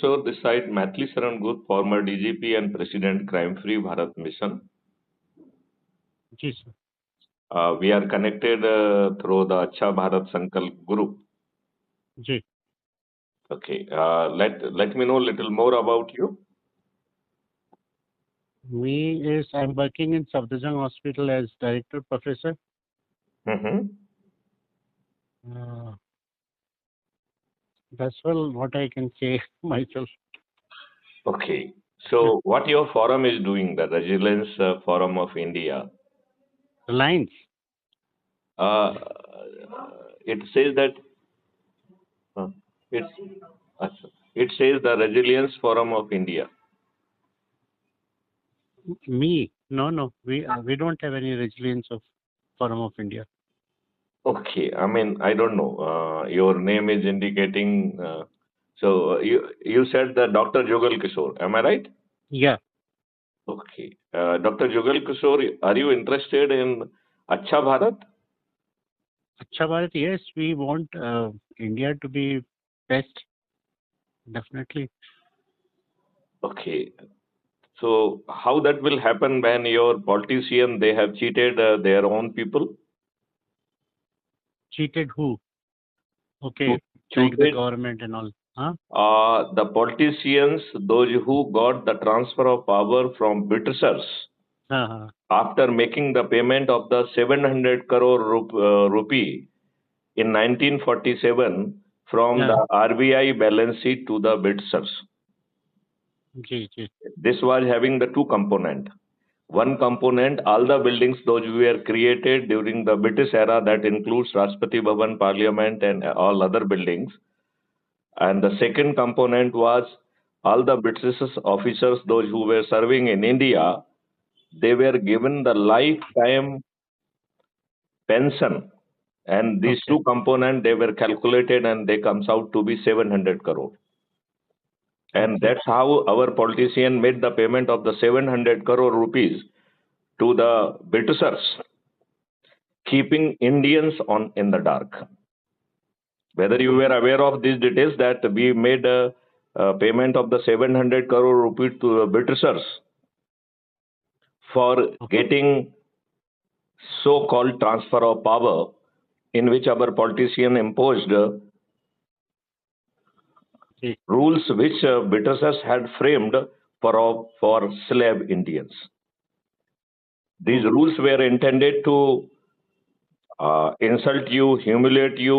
So this side Maithili Saran Gut, former DGP and President Crime Free Bharat Mission. Ji sir. We are connected through the Acha Bharat Sankalp group. Ji. Okay. Let me know a little more about you. I'm working in Safdarjung Hospital as director professor. Mm-hmm. That's well what I can say myself. Okay. So what your forum is doing, the Resilience Forum of India. Reliance. Uh, it says that uh, it's it says the Resilience Forum of India. Me? No. We don't have any resilience of Forum of India. Okay, I mean I don't know. Your name is indicating. So you said that Dr. Jugal Kishore. Am I right? Yeah. Okay, Dr. Jugal Kishore, are you interested in Acha Bharat? Acha Bharat, yes, we want India to be best. Definitely. Okay, so how that will happen when your politician they have cheated their own people? Cheated who? Okay, Cho- like the Cheated government and all. Huh? the politicians, those who got the transfer of power from Britishers Uh-huh. after making the payment of the 700 crore rupee in 1947 from Yeah. the RBI balance sheet to the Britishers. Ji. This was having the two component. One component, all the buildings those were created during the British era, that includes Rashtrapati Bhavan, Parliament, and all other buildings. And the second component was all the British officers, those who were serving in India, they were given the lifetime pension. And these Okay. two components, they were calculated and they comes out to be 700 crore. And Okay. that's how our politician made the payment of the 700 crore rupees to the Britishers, keeping Indians on in the dark. Whether you were aware of these details that we made a payment of the 700 crore rupees to the Britishers for getting so-called transfer of power, in which our politician imposed Ji. rules which Britishers had framed for slave Indians. These rules were intended to insult you, humiliate you,